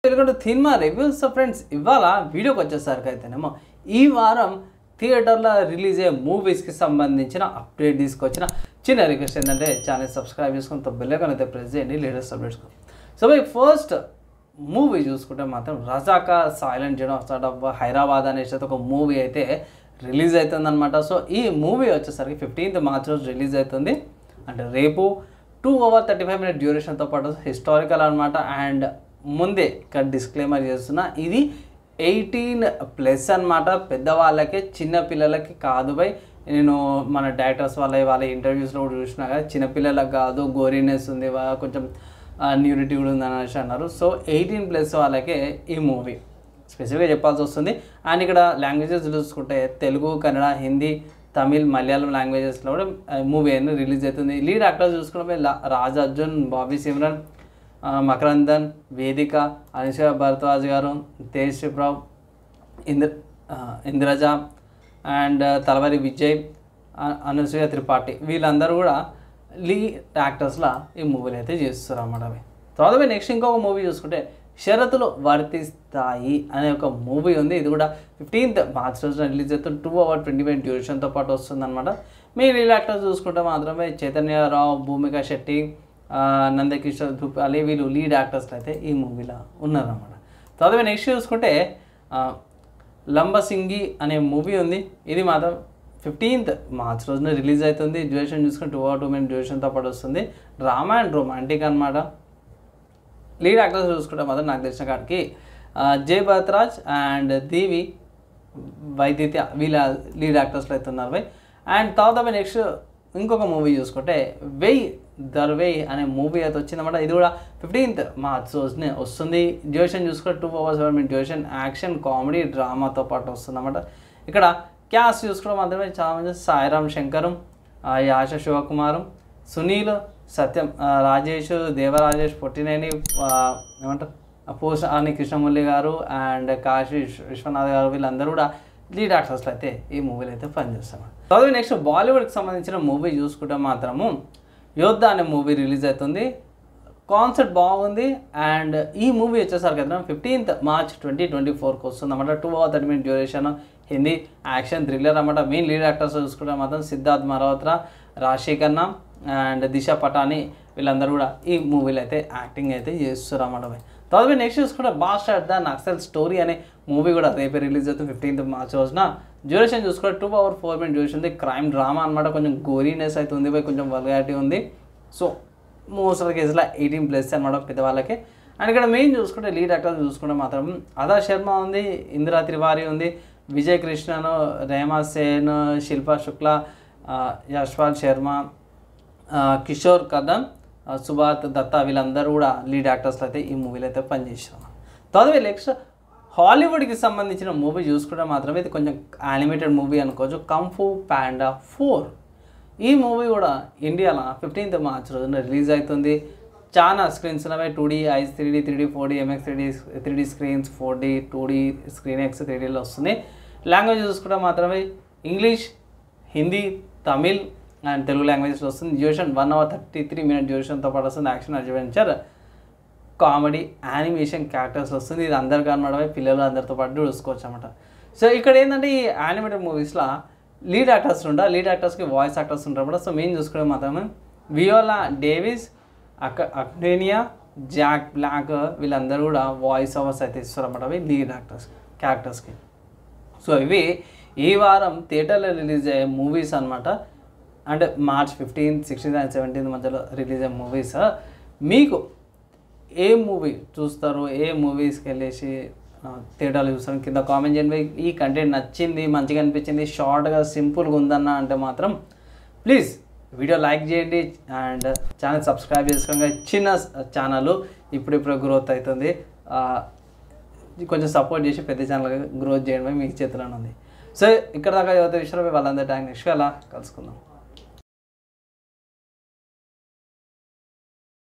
Welcome to cinema reviews. So friends, ఇవాళ వీడియోకి వచ్చేసరికి అయితేనేమో ఈ వారం థియేటర్లో రిలీజ్ అయ్యే మూవీస్కి సంబంధించిన అప్డేట్ తీసుకొచ్చిన చిన్న రిక్వెస్ట్ ఏంటంటే ఛానల్ సబ్స్క్రైబ్ చేసుకుని బెల్ ఐకాన్ అయితే ప్రెస్ చేయండి latest updates. So by first movie చూసుకుంటే మాత్రం రజాకా సైలెంట్ చేయడం స్టార్ట్ ఆఫ్ హైదరాబాద్ అనేసి ఒక మూవీ అయితే రిలీజ్ అవుతుంది అనమాట. సో ఈ మూవీ వచ్చేసరికి 15th March రోజు రిలీజ్ అవుతుంది. అంటే రేపు 2 hours 35 minutes డ్యూరేషన్తో పాటు హిస్టారికల్ అనమాట. అండ్ ముందే ఇక్కడ డిస్క్లైమర్ చేస్తున్నా, ఇది 18+ అనమాట. పెద్దవాళ్ళకే, చిన్న పిల్లలకి కాదు బై. నేను మన డైరెక్టర్స్ వాళ్ళ ఇంటర్వ్యూస్లో కూడా చూసినా కదా, చిన్నపిల్లలకు కాదు, గోరీనెస్ ఉంది, కొంచెం న్యూరిటీ కూడా ఉంది అనేసి అన్నారు. సో 18+ వాళ్ళకే ఈ మూవీ స్పెసిఫిక్గా చెప్పాల్సి వస్తుంది. అండ్ ఇక్కడ లాంగ్వేజెస్ చూసుకుంటే తెలుగు, కన్నడ, హిందీ, తమిళ్, మలయాళం లాంగ్వేజెస్లో కూడా మూవీ అనేది రిలీజ్ అవుతుంది. లీడ్ యాక్టర్స్ చూసుకుంటే రాజ్ అర్జున్, బాబీ సిమ్రన్, మకరందన్, వేదిక, అనుష్క భరద్వాజ్ గారు, తేజ్ శిప్రావ్, ఇంద్రజ అండ్ తలవారి విజయ్, అనసూయ త్రిపాఠి, వీళ్ళందరూ కూడా లీడ్ యాక్టర్స్లా ఈ మూవీలు అయితే చేస్తారు అన్నమాట. తర్వాత నెక్స్ట్ ఇంకొక మూవీ చూసుకుంటే షరతులు వర్తిస్తాయి అనే ఒక మూవీ ఉంది. ఇది కూడా 15th March రోజున రిలీజ్ అవుతుంది. 2 hours 20 minutes డ్యూరేషన్తో పాటు వస్తుందన్నమాట. మీ లీడ్ యాక్టర్స్ చూసుకుంటే మాత్రమే చైతన్యరావు, భూమిక శెట్టి, నందకిషోర్ ధూపాలి, వీళ్ళు లీడ్ యాక్టర్స్ అయితే ఈ మూవీలో ఉన్నారన్నమాట. తర్వాత నెక్స్ట్ చూసుకుంటే లంబసింగి అనే మూవీ ఉంది. ఇది మాత్రం 15th March రోజున రిలీజ్ అవుతుంది. డ్యూరేషన్ చూసుకుంటే 2 hours 2 minutes డ్యూరేషన్తో పాటు వస్తుంది. డ్రామా అండ్ రొమాంటిక్ అనమాట. లీడ్ యాక్టర్స్ చూసుకుంటే మాత్రం నాకు తెలిసిన కాడికి జై భరద్వాజ్ అండ్ దేవి వైద్య, వీళ్ళ లీడ్ యాక్టర్స్లో అయితే ఉన్నారు బై. అండ్ తర్వాత నెక్స్ట్ ఇంకొక మూవీ చూసుకుంటే వెయ్ దర్వేయ్ అనే మూవీ అయితే వచ్చిందన్నమాట. ఇది కూడా 15th March రోజునే వస్తుంది. డ్యూరేషన్ చూసుకుంటే 2 hours 7 minutes duration, action, comedy, డ్రామాతో పాటు వస్తుందన్నమాట. ఇక్కడ క్యాస్ట్ చూసుకోవడం మాత్రమే చాలా మంది సాయిరామ్ శంకరం, యాష శివకుమారం, సునీల్, సత్యం, రాజేష్, దేవరాజేష్, పొట్టినేని, ఏమంటారు పోసాని కృష్ణమురళి గారు అండ్ కాశీ విశ్వనాథ్ గారు, వీళ్ళందరూ కూడా లీడ్ యాక్టర్స్లో అయితే ఈ మూవీలో అయితే పనిచేస్తారు. తర్వాత నెక్స్ట్ బాలీవుడ్కి సంబంధించిన మూవీ చూసుకుంటే మాత్రము యోద్ధ అనే మూవీ రిలీజ్ అవుతుంది. కాన్సెప్ట్ బాగుంది. అండ్ ఈ మూవీ వచ్చేసరికి కదా 15th March 2024కి వస్తుంది అన్నమాట. 2 hours 30 minutes duration, Hindi, action, thriller అన్నమాట. మెయిన్ లీడ్ యాక్టర్స్ చూసుకుంటే మాత్రం సిద్ధార్థ్ మల్హోత్రా, రాశి ఖన్నా అండ్ దిశ పటాని, వీళ్ళందరూ కూడా ఈ మూవీలో అయితే యాక్టింగ్ అయితే చేస్తారు అన్నమాట. తర్వాత నెక్స్ట్ చూసుకుంటే బాస్టర్డ్ ద నక్సల్ స్టోరీ అనే మూవీ కూడా రేపే రిలీజ్ అవుతుంది 15th March రోజున. డ్యూరేషన్ చూసుకుంటే 2 hours 4 minutes డ్యూరేషన్ ఉంది. క్రైమ్ డ్రామా అనమాట. కొంచెం గోరీనెస్ అయితే ఉంది, కొంచెం వల్గారిటీ ఉంది. సో మోస్ట్ ఆఫ్ ద కేసులో 18+ అనమాట పెద్దవాళ్ళకి. అండ్ ఇక్కడ మెయిన్ చూసుకుంటే లీడ్ యాక్టర్స్ చూసుకుంటే మాత్రం అదా శర్మ ఉంది, ఇందిరా తివారీ ఉంది, విజయ్ కృష్ణన్, రేమా సేన్, శిల్పా శుక్లా, యశ్వాల్ శర్మ, కిషోర్ కదన్, సుభాత్ దత్తా, వీళ్ళందరూ కూడా లీడ్ యాక్టర్స్లో అయితే ఈ మూవీలో అయితే పనిచేసారు. తర్వాత నెక్స్ట్ హాలీవుడ్కి సంబంధించిన మూవీ చూసుకుంటే మాత్రమే ఇది కొంచెం యానిమేటెడ్ మూవీ అనుకోవచ్చు. కుంఫు పాండా 4 ఈ మూవీ కూడా ఇండియాలో 15th March రోజున రిలీజ్ అవుతుంది. చాలా స్క్రీన్స్ ఉన్నవి. 2D, ice 3D, 3D, 4D, MX 3D screens, 4D, 2D screen X 3Dలో వస్తుంది. లాంగ్వేజ్ చూసుకుంటే మాత్రమే ఇంగ్లీష్, హిందీ, తమిళ్ అండ్ తెలుగు లాంగ్వేజెస్లో వస్తుంది. డ్యూరేషన్ 1 hour 33 minutes డ్యూరేషన్తో పాటు వస్తుంది. Action, adventure, comedy, animation characters వస్తుంది. ఇది అందరికీ అనమాట, పిల్లలు అందరితో పాటు చూసుకోవచ్చు అనమాట. సో ఇక్కడ ఏంటంటే ఈ యానిమేటెడ్ మూవీస్లో లీడ్ యాక్టర్స్ ఉంటారు, లీడ్ యాక్టర్స్కి వాయిస్ యాక్టర్స్ ఉంటారు అనమాట. సో మెయిన్ చూసుకుంటే మాత్రమే వియోలా డేవిస్, అక్నేనియా, జాక్ బ్లాక్, వీళ్ళందరూ కూడా వాయిస్ ఓవర్స్ అయితే ఇస్తారు అన్నమాట అవి లీడ్ యాక్టర్స్ క్యారెక్టర్స్కి. సో ఇవి ఈ వారం థియేటర్లో రిలీజ్ అయ్యే మూవీస్ అనమాట. అంటే March 15th, 16th and 17th మధ్యలో రిలీజ్ అయ్యే మూవీస్. మీకు ఏ మూవీ చూస్తారు, ఏ మూవీస్కి వెళ్ళేసి థియేటర్లో చూస్తారు కింద కామెంట్ చేయండి. ఈ కంటెంట్ నచ్చింది, మంచిగా అనిపించింది, షార్ట్గా సింపుల్గా ఉందన్న అంటే మాత్రం ప్లీజ్ వీడియో లైక్ చేయండి అండ్ ఛానల్ సబ్స్క్రైబ్ చేసుకోండి. చిన్న ఛానల్ ఇప్పుడిప్పుడు గ్రోత్ అవుతుంది. కొంచెం సపోర్ట్ చేసి పెద్ద ఛానల్గా గ్రోత్ చేయడమే మీ చేతిలోనే ఉంది. సో ఇక్కడ దాకా యువత విషయంలో వాళ్ళందరి నెక్స్ట్ అలా కలుసుకుందాం.